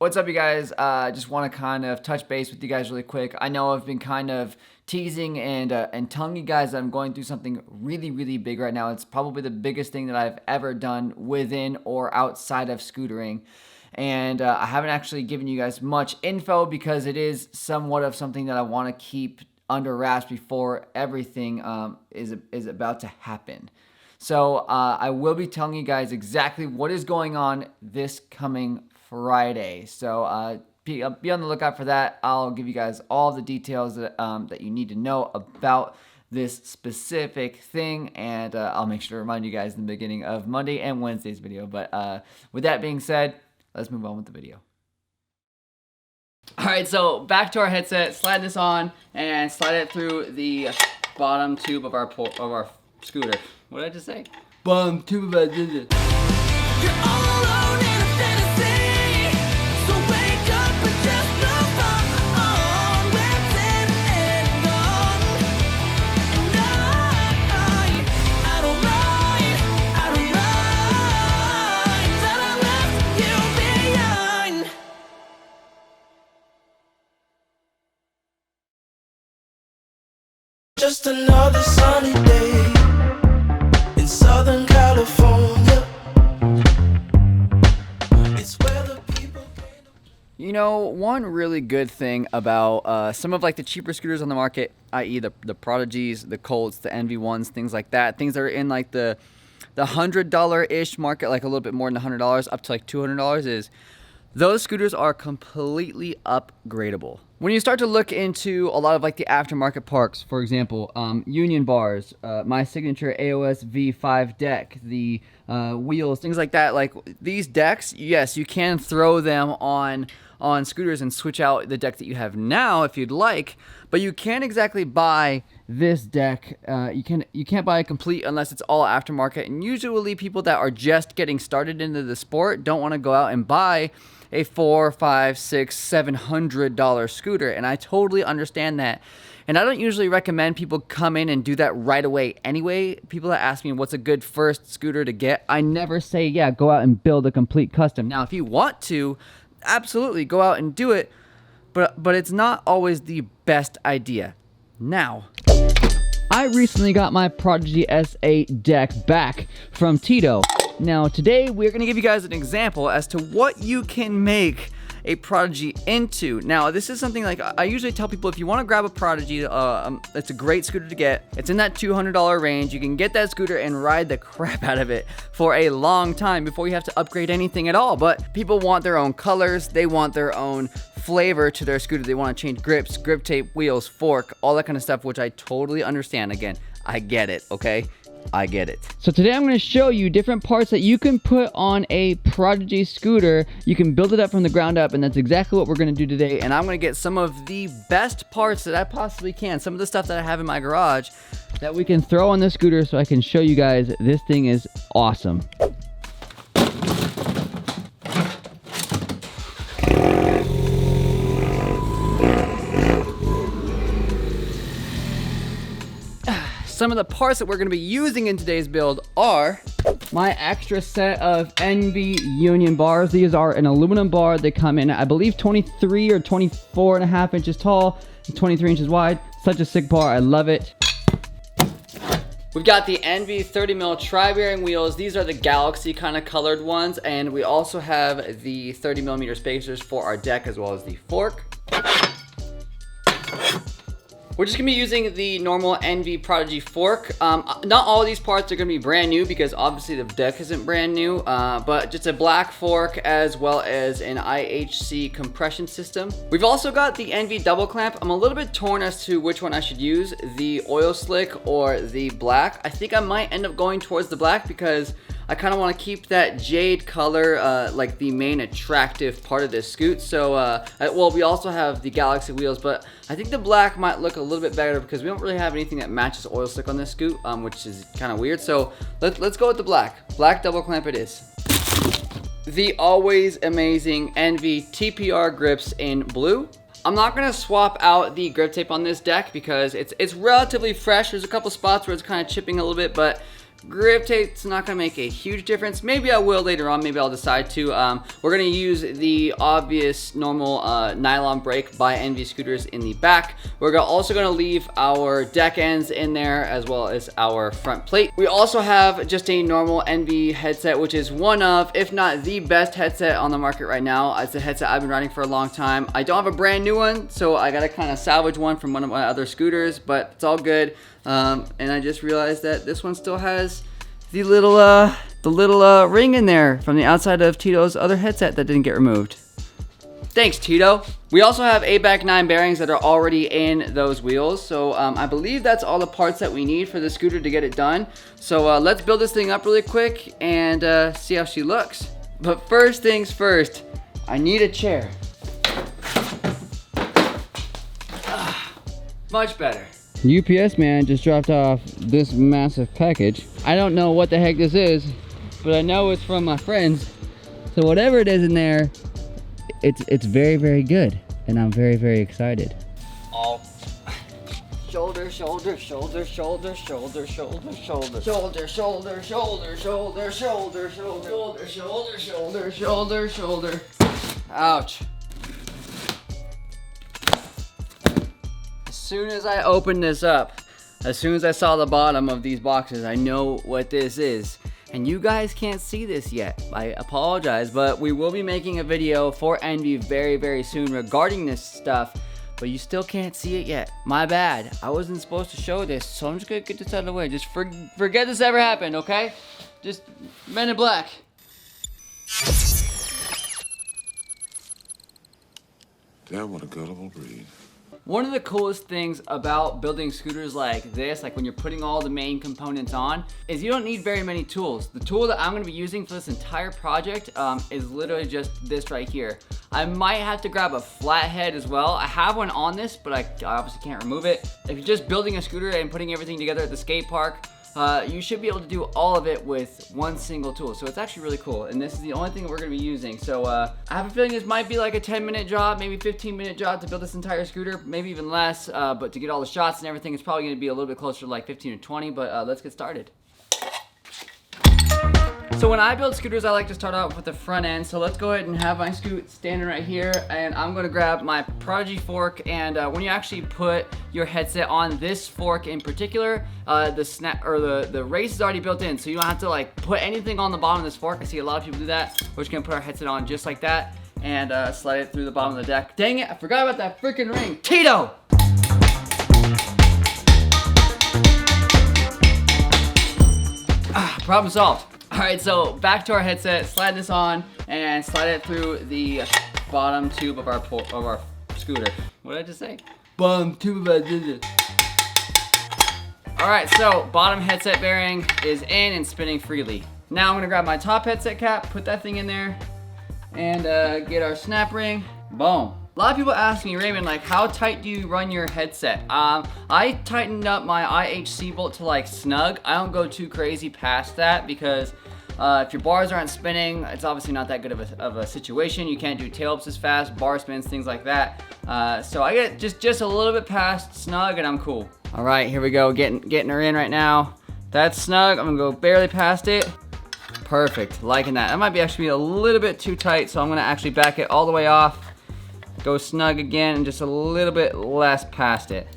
What's up, you guys? Just want to kind of touch base with you guys really quick. I know I've been kind of teasing and telling you guys that I'm going through something really big right now. It's probably the biggest thing that I've ever done within or outside of scootering. And I haven't actually given you guys much info because it is somewhat of something that I want to keep under wraps before everything is about to happen. So I will be telling you guys exactly what is going on this coming Friday. So be on the lookout for that. I'll give you guys all the details that you need to know about this specific thing, and I'll make sure to remind you guys in the beginning of Monday and Wednesday's video. But with that being said, let's move on with the video. All right, so back to our headset. Slide this on and slide it through the bottom tube of our scooter. What did I just say? Bottom tube of our scooter. You're all alone in a fantasy, so wake up and just move on. Let's end it all. And I don't mind that I left you behind. Just another sunny day in Southern California. It's where the people. You know, one really good thing about some of like the cheaper scooters on the market, i.e. the Prodigies, the Colts, the Envy ones, things like that, things that are in like the $100-ish market, like a little bit more than $100, up to like $200, is those scooters are completely upgradable. When you start to look into a lot of like the aftermarket parks, for example, Union bars, my signature AOS V5 deck, the wheels, things like that, like these decks, yes, you can throw them on scooters and switch out the deck that you have now if you'd like, but you can't exactly buy this deck. You can't buy it complete unless it's all aftermarket, and usually people that are just getting started into the sport don't want to go out and buy a $400, $500, $600, $700 scooter, and I totally understand that. And I don't usually recommend people come in and do that right away anyway. People that ask me what's a good first scooter to get, I never say, yeah, go out and build a complete custom. Now, if you want to, absolutely go out and do it, but it's not always the best idea. Now, I recently got my Prodigy S8 deck back from Tito. Now today we're going to give you guys an example as to what you can make a Prodigy into. Now this is something like I usually tell people, if you want to grab a Prodigy, it's a great scooter to get. It's in that $200 range. You can get that scooter and ride the crap out of it for a long time before you have to upgrade anything at all. But people want their own colors. They want their own flavor to their scooter. They want to change grips, grip tape, wheels, fork, all that kind of stuff, which I totally understand. Again, I get it, okay? I get it. So today I'm going to show you different parts that you can put on a Prodigy scooter. You can build it up from the ground up, and that's exactly what we're going to do today. And I'm going to get some of the best parts that I possibly can, some of the stuff that I have in my garage that we can throw on the scooter so I can show you guys this thing is awesome. Some of the parts that we're going to be using in today's build are my extra set of Envy Union bars. These are an aluminum bar. They come in, I believe, 23 or 24 and a half inches tall, and 23 inches wide. Such a sick bar. I love it. We've got the Envy 30mm tri-bearing wheels. These are the Galaxy kind of colored ones, and we also have the 30mm spacers for our deck as well as the fork. We're just gonna be using the normal Envy Prodigy fork. Not all of these parts are gonna be brand new because obviously the deck isn't brand new, but just a black fork as well as an IHC compression system. We've also got the Envy double clamp. I'm a little bit torn as to which one I should use, the oil slick or the black. I think I might end up going towards the black because I kind of want to keep that jade color like the main attractive part of this scoot. So, well, we also have the Galaxy wheels, but I think the black might look a little bit better because we don't really have anything that matches oil slick on this scoot, which is kind of weird. So let's go with the black. Black double clamp it is. The always amazing Envy TPR grips in blue. I'm not gonna swap out the grip tape on this deck because it's relatively fresh. There's a couple spots where it's kind of chipping a little bit, but Grip tape's not gonna make a huge difference. Maybe I will later on, maybe I'll decide to. We're gonna use the obvious normal nylon brake by Envy scooters in the back. We're also gonna leave our deck ends in there as well as our front plate. We also have just a normal Envy headset, which is one of, if not the best headset on the market right now. It's a headset I've been riding for a long time. I don't have a brand new one, so I gotta kind of salvage one from one of my other scooters, but it's all good. And I just realized that this one still has the little ring in there from the outside of Tito's other headset that didn't get removed. Thanks, Tito. We also have ABAC 9 bearings that are already in those wheels. So I believe that's all the parts that we need for the scooter to get it done. So let's build this thing up really quick and see how she looks. But first things first, I need a chair. Much better. UPS man just dropped off this massive package. I don't know what the heck this is, but I know it's from my friends. So whatever it is in there, it's very, very good. And I'm very, very excited. Oh. Shoulder, shoulder, shoulder, shoulder, shoulder, shoulder, shoulder, shoulder, shoulder, shoulder, shoulder, shoulder, shoulder, shoulder, shoulder, shoulder, shoulder, shoulder. Ouch. As soon as I opened this up, as soon as I saw the bottom of these boxes, I know what this is. And you guys can't see this yet. I apologize, but we will be making a video for Envy very, very soon regarding this stuff, but you still can't see it yet. My bad. I wasn't supposed to show this, so I'm just gonna get this out of the way. Just forget this ever happened, okay? Just Men in Black. Damn, what a gullible breed. One of the coolest things about building scooters like this, like when you're putting all the main components on, is you don't need very many tools. The tool that I'm gonna be using for this entire project is literally just this right here. I might have to grab a flathead as well. I have one on this, but I obviously can't remove it. If you're just building a scooter and putting everything together at the skate park, you should be able to do all of it with one single tool. So it's actually really cool. And this is the only thing that we're gonna be using. So I have a feeling this might be like a 10-minute job, maybe 15-minute job to build this entire scooter, maybe even less. But to get all the shots and everything, it's probably gonna be a little bit closer to like 15 or 20, but let's get started. So when I build scooters, I like to start out with the front end. So let's go ahead and have my scoot standing right here, and I'm gonna grab my Prodigy fork. And when you actually put your headset on this fork in particular, the snap or the race is already built in, so you don't have to like put anything on the bottom of this fork. I see a lot of people do that. We're just gonna put our headset on just like that and slide it through the bottom of the deck. Dang it! I forgot about that freaking ring, Tito. Problem solved. All right, so back to our headset. Slide this on and slide it through the bottom tube of our scooter. What did I just say? Bottom tube of our scooter. All right, so bottom headset bearing is in and spinning freely. Now I'm gonna grab my top headset cap, put that thing in there, and get our snap ring. Boom. A lot of people ask me, Raymond, like, how tight do you run your headset? I tightened up my IHC bolt to like snug. I don't go too crazy past that because if your bars aren't spinning, it's obviously not that good of a situation. You can't do tailwhips as fast, bar spins, things like that. So I get just a little bit past snug and I'm cool. All right, here we go, getting her in right now. That's snug, I'm gonna go barely past it. Perfect, liking that. That might be actually a little bit too tight, so I'm gonna actually back it all the way off. Go snug again and just a little bit less past it.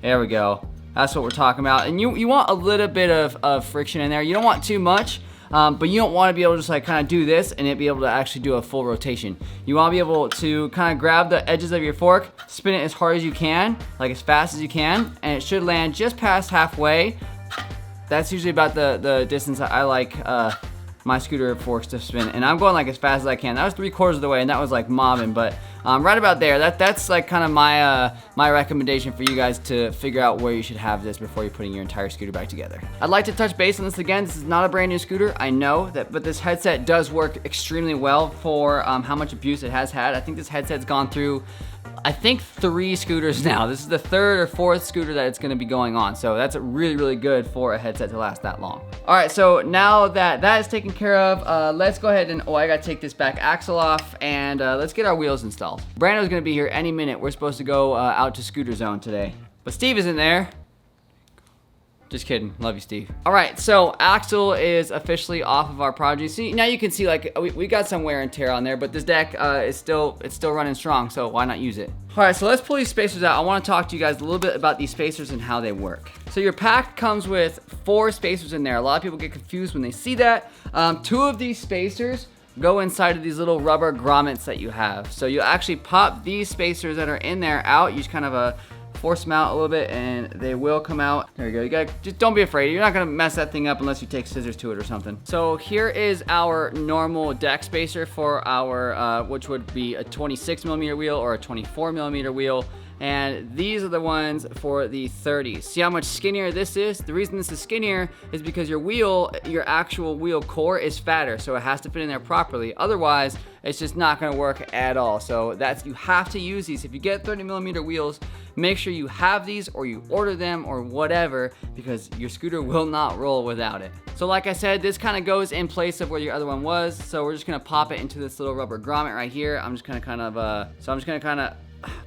There we go. That's what we're talking about. And you want a little bit of friction in there. You don't want too much, but you don't want to be able to just like kind of do this and it be able to actually do a full rotation. You want to be able to kind of grab the edges of your fork, spin it as hard as you can, like as fast as you can, and it should land just past halfway. That's usually about the distance that I like my scooter forks to spin, and I'm going like as fast as I can. That was 3/4 of the way, and that was like mobbing, but right about there. That's like kind of my recommendation for you guys to figure out where you should have this before you're putting your entire scooter back together. I'd like to touch base on this again. This is not a brand new scooter, I know that, but this headset does work extremely well for how much abuse it has had. I think this headset's gone through, I think, 3 scooters now. This is the 3rd or 4th scooter that it's gonna be going on. So that's really, really good for a headset to last that long. All right, so now that that is taken care of, let's go ahead and, I gotta take this back axle off and let's get our wheels installed. Brando's gonna be here any minute. We're supposed to go out to Scooter Zone today. But Steve isn't there. Just kidding. Love you, Steve. All right, so axle is officially off of our Prodigy. See, now you can see like we got some wear and tear on there, but this deck is still running strong, so why not use it? All right, so let's pull these spacers out. I want to talk to you guys a little bit about these spacers and how they work. So your pack comes with 4 spacers in there. A lot of people get confused when they see that. 2 of these spacers go inside of these little rubber grommets that you have. So you actually pop these spacers that are in there out. You just kind of force them out a little bit and they will come out. There you go. You gotta, just don't be afraid. You're not gonna mess that thing up unless you take scissors to it or something. So here is our normal deck spacer for our, which would be a 26mm wheel or a 24mm wheel. And these are the ones for the 30s. See how much skinnier this is? The reason this is skinnier is because your wheel, your actual wheel core is fatter, so it has to fit in there properly. Otherwise, it's just not gonna work at all. So that's, you have to use these. If you get 30mm wheels, make sure you have these or you order them or whatever, because your scooter will not roll without it. So like I said, this kind of goes in place of where your other one was. So we're just gonna pop it into this little rubber grommet right here. I'm just gonna kind of,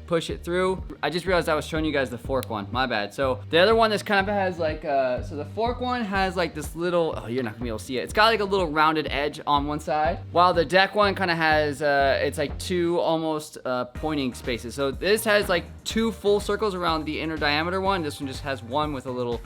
push it through. I just realized I was showing you guys the fork one, my bad. So the other one, this kind of has like, so the fork one has like this little, oh, you're not gonna be able to see it. It's got like a little rounded edge on one side, while the deck one kind of has, it's like 2 almost pointing spaces. So this has like 2 full circles around the inner diameter one. This one just has one with a little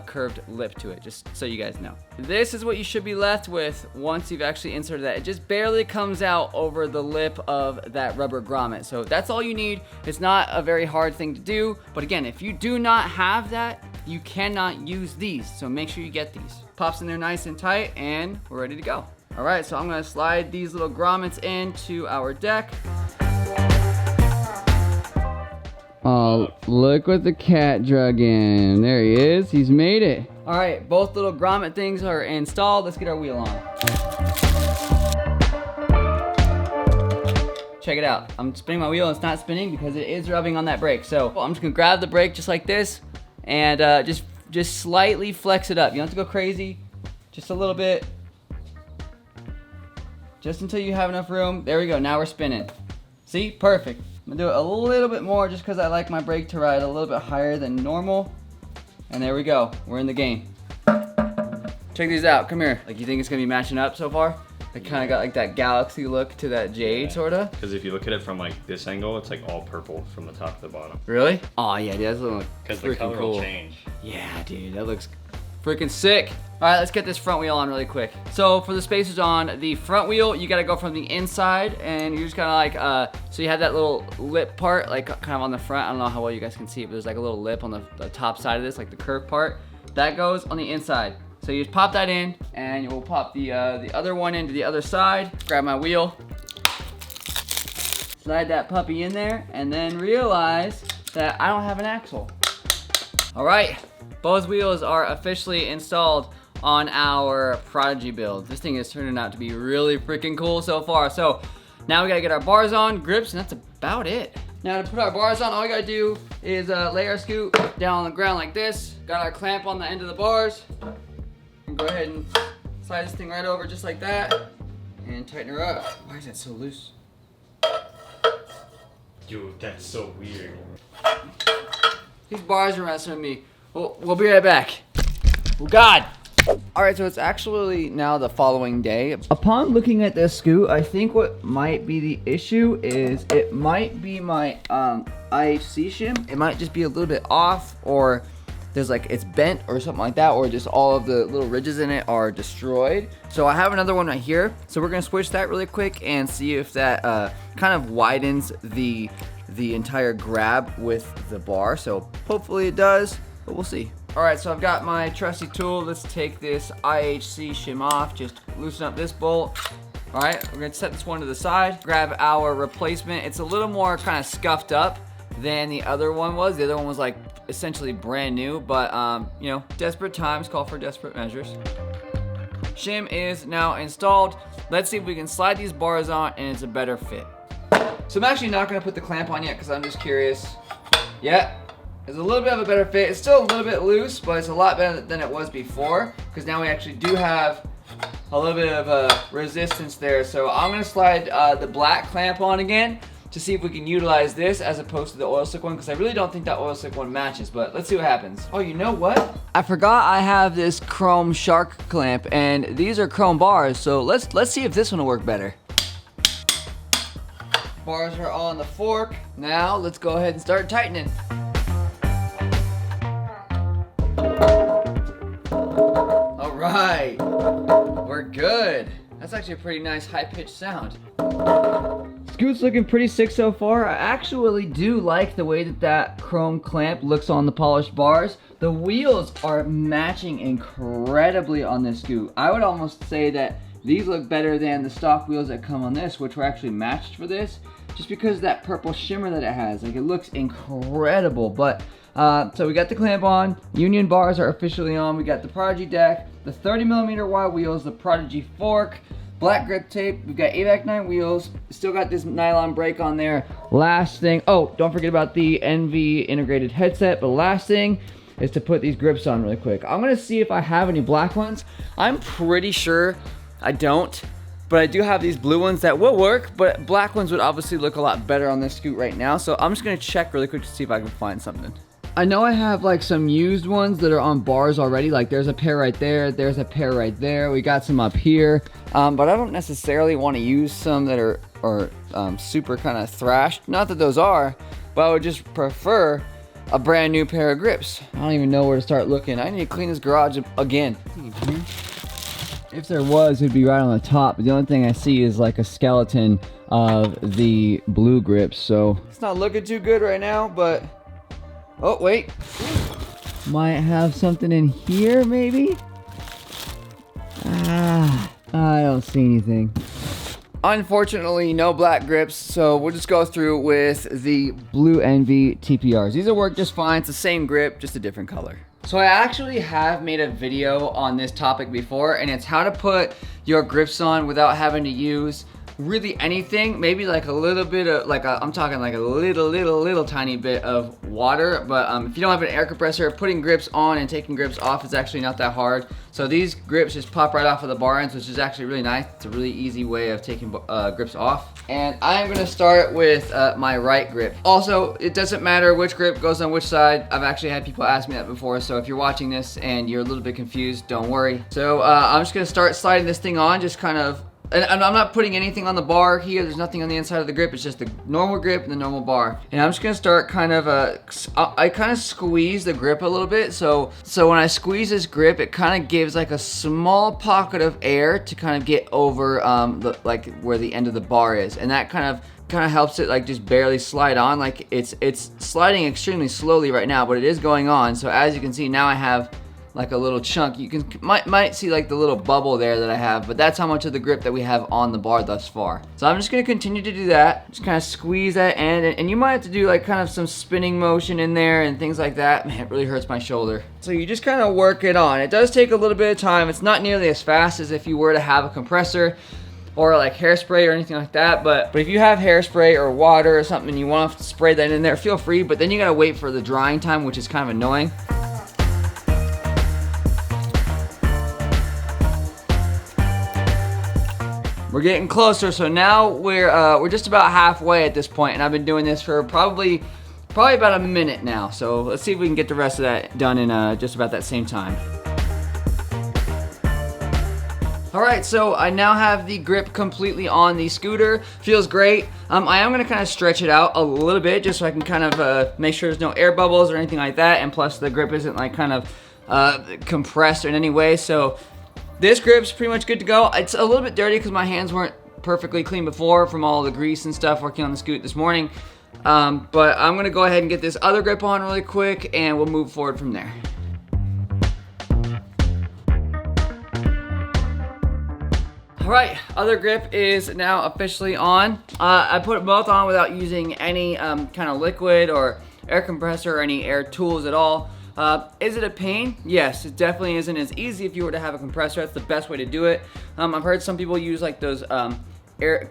curved lip to it, just so you guys know. This is what you should be left with once you've actually inserted that. It just barely comes out over the lip of that rubber grommet. So that's all you need. It's not a very hard thing to do, but again, if you do not have that, you cannot use these. So make sure you get these. Pops in there nice and tight, and we're ready to go. All right, so I'm gonna slide these little grommets into our deck. Oh, look what the cat drug in. There he is. He's made it. All right, both little grommet things are installed. Let's get our wheel on. Check it out. I'm spinning my wheel and it's not spinning because it is rubbing on that brake. So I'm just gonna grab the brake just like this and just slightly flex it up. You don't have to go crazy, just a little bit. Just until you have enough room. There we go, now we're spinning. See, perfect. I'm gonna do it a little bit more just because I like my brake to ride a little bit higher than normal. And there we go, we're in the game. Check these out, come here. Like, you think it's gonna be matching up so far? It kind of got like that galaxy look to that jade, sorta. Because if you look at it from like this angle, it's like all purple from the top to the bottom. Really? Oh yeah, dude, that's looking Because the color cool. will change. Yeah, dude, that looks freaking sick. All right, let's get this front wheel on really quick. So for the spacers on the front wheel, you gotta go from the inside and you're just kind of like, so you have that little lip part, like kind of on the front. I don't know how well you guys can see it, but there's like a little lip on the top side of this, like the curved part. That goes on the inside. So you just pop that in and you will pop the other one into the other side. Grab my wheel, slide that puppy in there, and then realize that I don't have an axle. All right, both wheels are officially installed on our Prodigy build. This thing is turning out to be really freaking cool so far. So now we gotta get our bars on, grips, and that's about it. Now to put our bars on, all we gotta do is lay our scoot down on the ground like this. Got our clamp on the end of the bars. And go ahead and slide this thing right over just like that and tighten her up. Why is that so loose? Dude, that's so weird. These bars are messing with me. We'll be right back. Oh God. All right, so it's actually now the following day. Upon looking at this scoot, I think what might be the issue is it might be my IHC shim. It might just be a little bit off, or there's like, it's bent or something like that, or just all of the little ridges in it are destroyed. So I have another one right here. So we're gonna switch that really quick and see if that kind of widens the entire grab with the bar. So hopefully it does, but we'll see. All right, so I've got my trusty tool. Let's take this IHC shim off, just loosen up this bolt. All right, we're gonna set this one to the side. Grab our replacement. It's a little more kind of scuffed up than the other one was. The other one was like essentially brand new, but you know, desperate times call for desperate measures. Shim is now installed. Let's see if we can slide these bars on and it's a better fit. So I'm actually not gonna put the clamp on yet because I'm just curious. Yeah, it's a little bit of a better fit. It's still a little bit loose, but it's a lot better than it was before because now we actually do have a little bit of resistance there. So I'm gonna slide the black clamp on again. to see if we can utilize this as opposed to the oil slick one, because I really don't think that oil slick one matches, but let's see what happens. Oh, you know what? I forgot I have this chrome shark clamp, and these are chrome bars, so let's see if this one will work better. Bars are on the fork. Now let's go ahead and start tightening. All right, we're good. That's actually a pretty nice high-pitched sound. Scoot's looking pretty sick so far. I actually do like the way that chrome clamp looks on the polished bars. The wheels are matching incredibly on this Scoot. I would almost say that these look better than the stock wheels that come on this, which were actually matched for this, just because of that purple shimmer that it has. Like, it looks incredible. But so we got the clamp on, Union bars are officially on, we got the Prodigy deck, the 30mm wide wheels, the Prodigy fork, black grip tape, we've got AVAC 9 wheels, still got this nylon brake on there. Last thing, oh, don't forget about the Envy integrated headset, but last thing is to put these grips on really quick. I'm gonna see if I have any black ones. I'm pretty sure I don't, but I do have these blue ones that will work, but black ones would obviously look a lot better on this Scoot right now, so I'm just gonna check really quick to see if I can find something. I know I have like some used ones that are on bars already. Like there's a pair right there, there's a pair right there. We got some up here, but I don't necessarily want to use some that are super kind of thrashed. Not that those are, but I would just prefer a brand new pair of grips. I don't even know where to start looking. I need to clean this garage again. If there was, it'd be right on the top. But the only thing I see is like a skeleton of the blue grips. So it's not looking too good right now, but oh, wait. Might have something in here, maybe? Ah, I don't see anything. Unfortunately, no black grips, so we'll just go through with the blue Envy TPRs. These will work just fine. It's the same grip, just a different color. So I actually have made a video on this topic before, and it's how to put your grips on without having to use really anything. Maybe like a little bit of, I'm talking like a little tiny bit of water, but if you don't have an air compressor, putting grips on and taking grips off is actually not that hard. So these grips just pop right off of the bar ends, which is actually really nice. It's a really easy way of taking grips off. And I'm gonna start with my right grip. Also, it doesn't matter which grip goes on which side. I've actually had people ask me that before, so if you're watching this and you're a little bit confused, don't worry. So I'm just gonna start sliding this thing on, just kind of. And I'm not putting anything on the bar here. There's nothing on the inside of the grip. It's just the normal grip and the normal bar. And I'm just gonna start kind of, I kind of squeeze the grip a little bit. So when I squeeze this grip, it kind of gives like a small pocket of air to kind of get over like where the end of the bar is. And that kind of helps it like just barely slide on. Like it's sliding extremely slowly right now, but it is going on. So as you can see, now I have like a little chunk. You might see like the little bubble there that I have, but that's how much of the grip that we have on the bar thus far. So I'm just gonna continue to do that. Just kind of squeeze that end, and you might have to do like kind of some spinning motion in there and things like that. Man, it really hurts my shoulder. So you just kind of work it on. It does take a little bit of time. It's not nearly as fast as if you were to have a compressor or like hairspray or anything like that, but if you have hairspray or water or something and you want to spray that in there, feel free, but then you gotta wait for the drying time, which is kind of annoying. We're getting closer, so now we're just about halfway at this point, and I've been doing this for probably about a minute now. So let's see if we can get the rest of that done in just about that same time. All right, so I now have the grip completely on the scooter. Feels great. I am gonna kind of stretch it out a little bit just so I can kind of make sure there's no air bubbles or anything like that, and plus the grip isn't like kind of compressed in any way. So this grip's pretty much good to go. It's a little bit dirty because my hands weren't perfectly clean before from all the grease and stuff working on the Scoot this morning. But I'm gonna go ahead and get this other grip on really quick and we'll move forward from there. All right, other grip is now officially on. I put it both on without using any kind of liquid or air compressor or any air tools at all. Is it a pain? Yes, it definitely isn't as easy if you were to have a compressor. That's the best way to do it. I've heard some people use like those air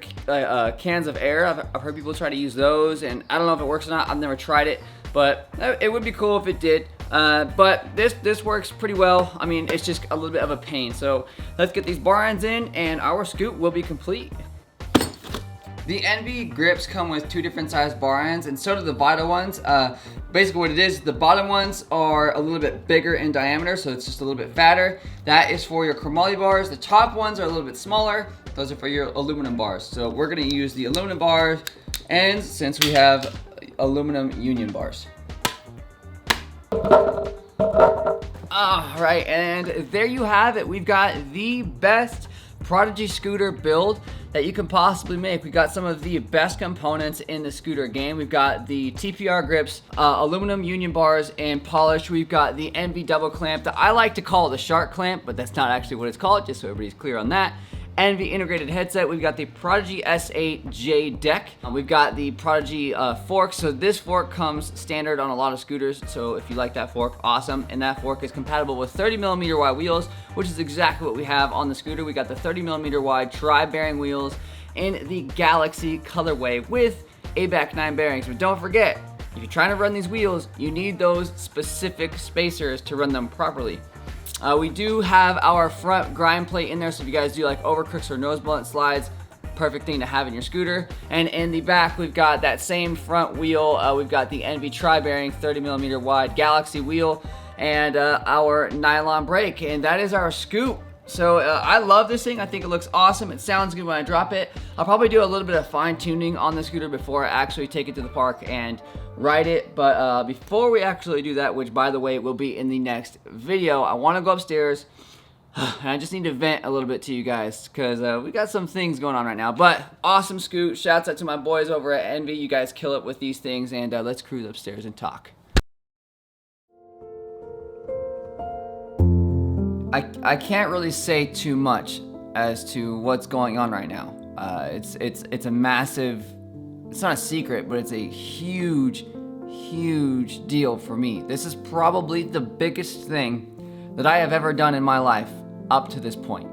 cans of air. I've heard people try to use those, and I don't know if it works or not. I've never tried it, but it would be cool if it did. But this works pretty well. I mean, it's just a little bit of a pain. So let's get these bar ends in, and our Scoot will be complete. The Envy grips come with 2 different size bar ends, and so do the Vita ones. Basically what it is, the bottom ones are a little bit bigger in diameter, so it's just a little bit fatter. That is for your chromoly bars. The top ones are a little bit smaller. Those are for your aluminum bars. So we're gonna use the aluminum bars ends since we have aluminum union bars. All right, and there you have it. We've got the best Prodigy scooter build that you can possibly make. We got some of the best components in the scooter game. We've got the TPR grips, aluminum union bars, and polish. We've got the Envy double clamp that I like to call the shark clamp, but that's not actually what it's called, just so everybody's clear on that. Envy integrated headset. We've got the Prodigy S8J deck. We've got the Prodigy fork. So this fork comes standard on a lot of scooters. So if you like that fork, awesome. And that fork is compatible with 30mm wide wheels, which is exactly what we have on the scooter. We got the 30mm wide tri-bearing wheels in the Galaxy colorway with ABAC 9 bearings. But don't forget, if you're trying to run these wheels, you need those specific spacers to run them properly. We do have our front grind plate in there, so if you guys do like overcrooks or nose blunt slides, perfect thing to have in your scooter. And in the back, we've got that same front wheel. We've got the Envy tri-bearing 30mm wide Galaxy wheel and our nylon brake, and that is our scoot. So I love this thing. I think it looks awesome. It sounds good when I drop it. I'll probably do a little bit of fine tuning on the scooter before I actually take it to the park and ride it. But before we actually do that, which by the way will be in the next video, I want to go upstairs and I just need to vent a little bit to you guys because we got some things going on right now. But awesome scoot. Shouts out to my boys over at Envy. You guys kill it with these things, and let's cruise upstairs and talk. I can't really say too much as to what's going on right now. It's a massive, it's not a secret, but it's a huge deal for me. This is probably the biggest thing that I have ever done in my life up to this point.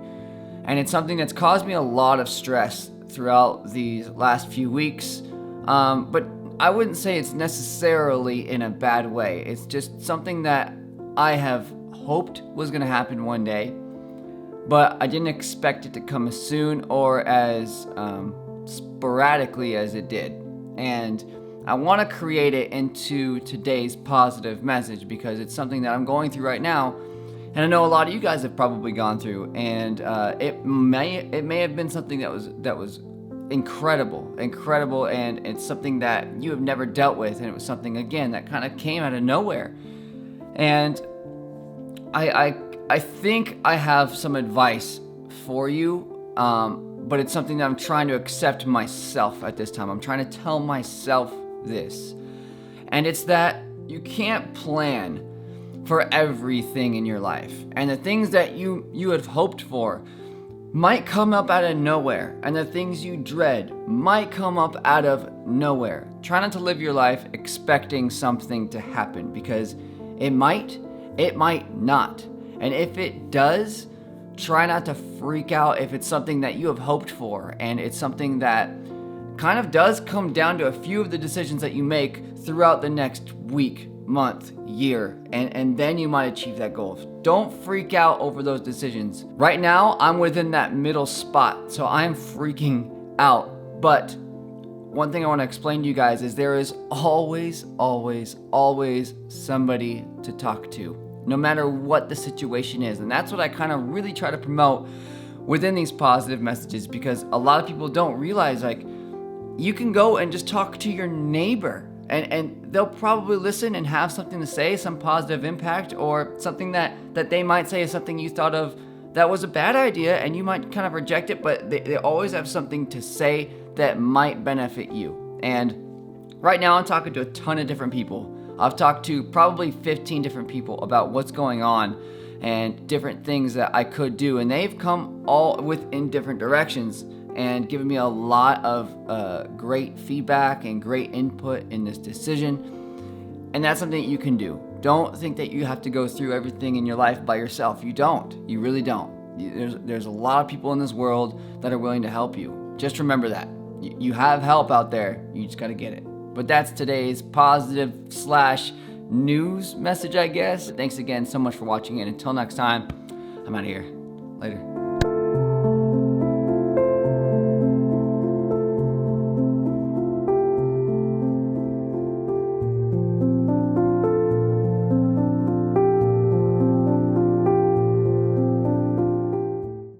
And it's something that's caused me a lot of stress throughout these last few weeks. But I wouldn't say it's necessarily in a bad way. It's just something that I have hoped was going to happen one day, but I didn't expect it to come as soon or as sporadically as it did. And I want to create it into today's positive message because it's something that I'm going through right now, and I know a lot of you guys have probably gone through, and it may have been something that was incredible, and it's something that you have never dealt with, and it was something again that kind of came out of nowhere. And I think I have some advice for you, but it's something that I'm trying to accept myself at this time. I'm trying to tell myself this. And it's that you can't plan for everything in your life. And the things that you had hoped for might come up out of nowhere. And the things you dread might come up out of nowhere. Try not to live your life expecting something to happen, because it might not. And if it does, try not to freak out if it's something that you have hoped for and it's something that kind of does come down to a few of the decisions that you make throughout the next week, month, year, and then you might achieve that goal. Don't freak out over those decisions. Right now, I'm within that middle spot, so I'm freaking out. But one thing I want to explain to you guys is there is always somebody to talk to, no matter what the situation is. And that's what I kind of really try to promote within these positive messages, because a lot of people don't realize, like, you can go and just talk to your neighbor and they'll probably listen and have something to say, some positive impact, or something that they might say is something you thought of that was a bad idea and you might kind of reject it, but they always have something to say that might benefit you. And right now I'm talking to a ton of different people. I've talked to probably 15 different people about what's going on and different things that I could do, and they've come all in different directions and given me a lot of great feedback and great input in this decision. And that's something that you can do. Don't think that you have to go through everything in your life by yourself. You don't. You really don't. There's a lot of people in this world that are willing to help you. Just remember that. You have help out there. You just got to get it. But that's today's positive / news message, I guess. Thanks again so much for watching, and until next time, I'm out of here. Later.